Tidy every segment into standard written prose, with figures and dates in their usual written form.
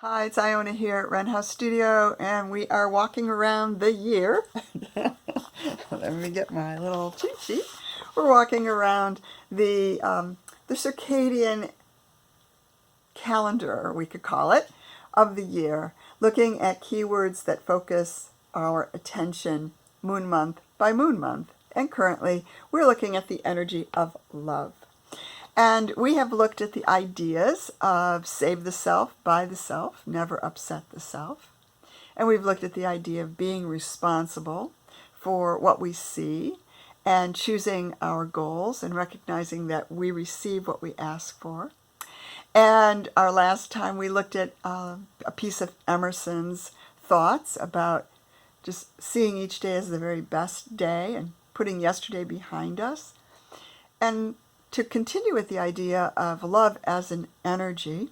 Hi, it's Iona here at Wren House Studio, and we are walking around the year. Let me get my little cheat sheet. We're walking around the circadian calendar, we could call it, of the year, looking at keywords that focus our attention moon month by moon month. And currently, we're looking at the energy of love. And we have looked at the ideas of save the self, buy the self, never upset the self. And we've looked at the idea of being responsible for what we see and choosing our goals and recognizing that we receive what we ask for. And our last time we looked at a piece of Emerson's thoughts about just seeing each day as the very best day and putting yesterday behind us. And to continue with the idea of love as an energy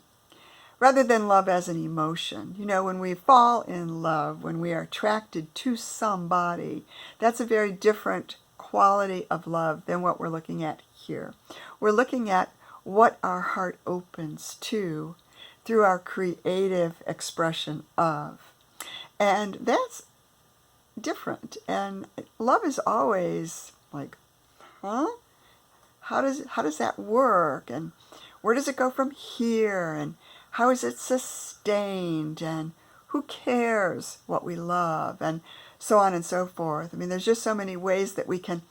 rather than love as an emotion. You know, when we fall in love, when we are attracted to somebody, that's a very different quality of love than what we're looking at here. We're looking at what our heart opens to through our creative expression of. And that's different. And love is always like, huh? How does that work? And where does it go from here? And how is it sustained? And who cares what we love? And so on and so forth. I mean, there's just so many ways that we can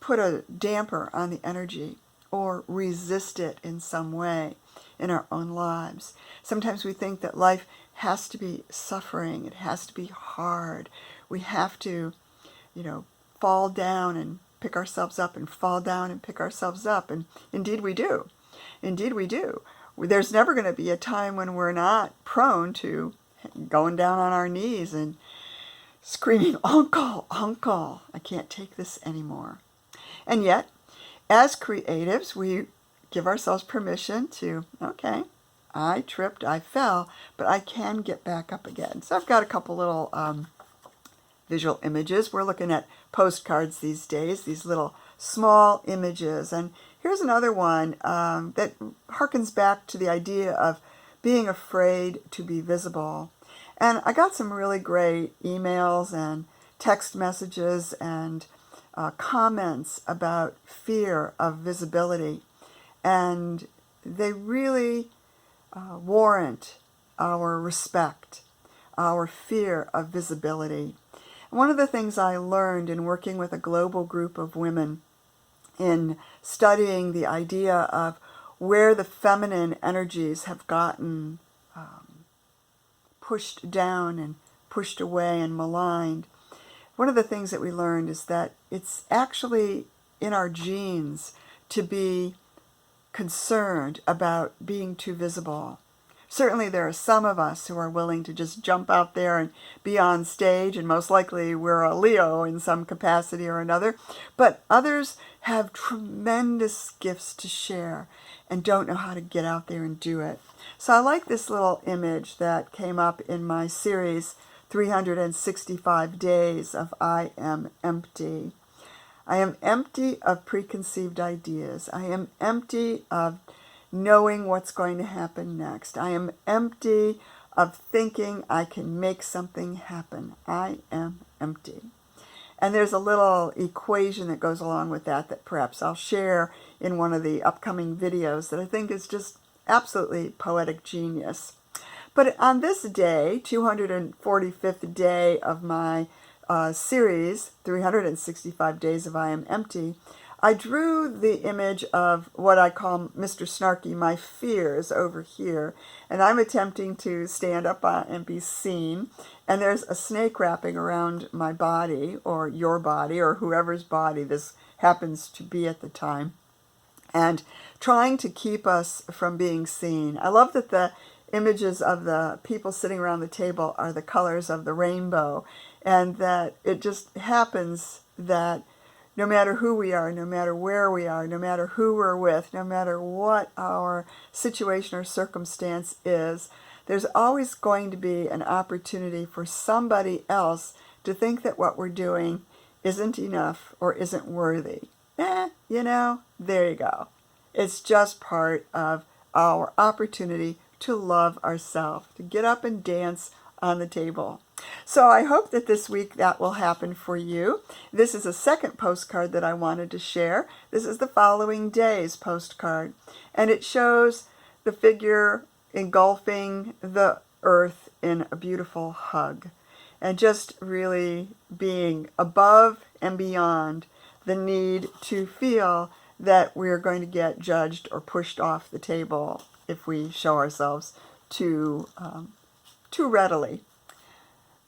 put a damper on the energy or resist it in some way in our own lives. Sometimes we think that life has to be suffering. It has to be hard. We have to, fall down and pick ourselves up and fall down and pick ourselves up. And indeed we do. Indeed we do. There's never going to be a time when we're not prone to going down on our knees and screaming, "Uncle, uncle, I can't take this anymore." And yet, as creatives, we give ourselves permission to, okay, I tripped, I fell, but I can get back up again. So I've got a couple little visual images. We're looking at postcards these days, these little small images. And here's another one that harkens back to the idea of being afraid to be visible. And I got some really great emails and text messages and comments about fear of visibility. And they really warrant our respect, our fear of visibility. One of the things I learned in working with a global group of women in studying the idea of where the feminine energies have gotten pushed down and pushed away and maligned, one of the things that we learned is that it's actually in our genes to be concerned about being too visible. Certainly there are some of us who are willing to just jump out there and be on stage, and most likely we're a Leo in some capacity or another, but others have tremendous gifts to share and don't know how to get out there and do it. So I like this little image that came up in my series, 365 Days of I Am Empty. I am empty of preconceived ideas. I am empty of knowing what's going to happen next. I am empty of thinking I can make something happen. I am empty. And there's a little equation that goes along with that perhaps I'll share in one of the upcoming videos that I think is just absolutely poetic genius. But on this day, 245th day of my series, 365 Days of I Am Empty, I drew the image of what I call Mr. Snarky, my fears over here, and I'm attempting to stand up and be seen, and there's a snake wrapping around my body, or your body, or whoever's body this happens to be at the time, and trying to keep us from being seen. I love that the images of the people sitting around the table are the colors of the rainbow, and that it just happens that no matter who we are, no matter where we are, no matter who we're with, no matter what our situation or circumstance is, there's always going to be an opportunity for somebody else to think that what we're doing isn't enough or isn't worthy. There you go. It's just part of our opportunity to love ourselves, to get up and dance on the table. So I hope that this week that will happen for you. This is a second postcard that I wanted to share. This is the following day's postcard, and it shows the figure engulfing the earth in a beautiful hug, and just really being above and beyond the need to feel that we're going to get judged or pushed off the table if we show ourselves too readily.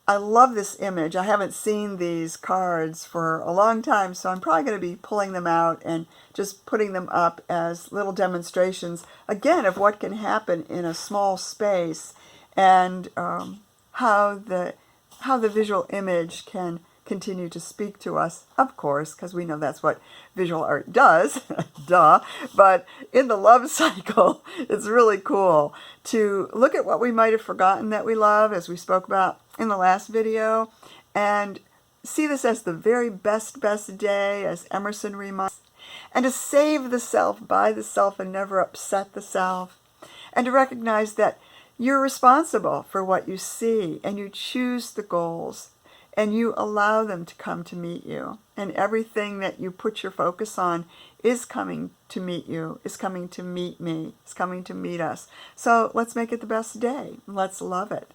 I love this image. I haven't seen these cards for a long time, so I'm probably going to be pulling them out and just putting them up as little demonstrations, again, of what can happen in a small space, and how the visual image can continue to speak to us, of course, because we know that's what visual art does, duh. But in the love cycle, it's really cool to look at what we might have forgotten that we love, as we spoke about in the last video, and see this as the very best day, as Emerson reminds, and to save the self by the self and never upset the self, and to recognize that you're responsible for what you see, and you choose the goals, and you allow them to come to meet you. And everything that you put your focus on is coming to meet you, is coming to meet me, is coming to meet us. So let's make it the best day. Let's love it.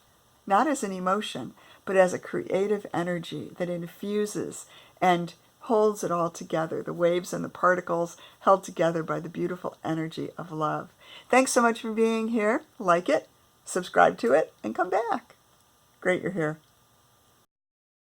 Not as an emotion, but as a creative energy that infuses and holds it all together, the waves and the particles held together by the beautiful energy of love. Thanks so much for being here. Like it, subscribe to it, and come back. Great you're here.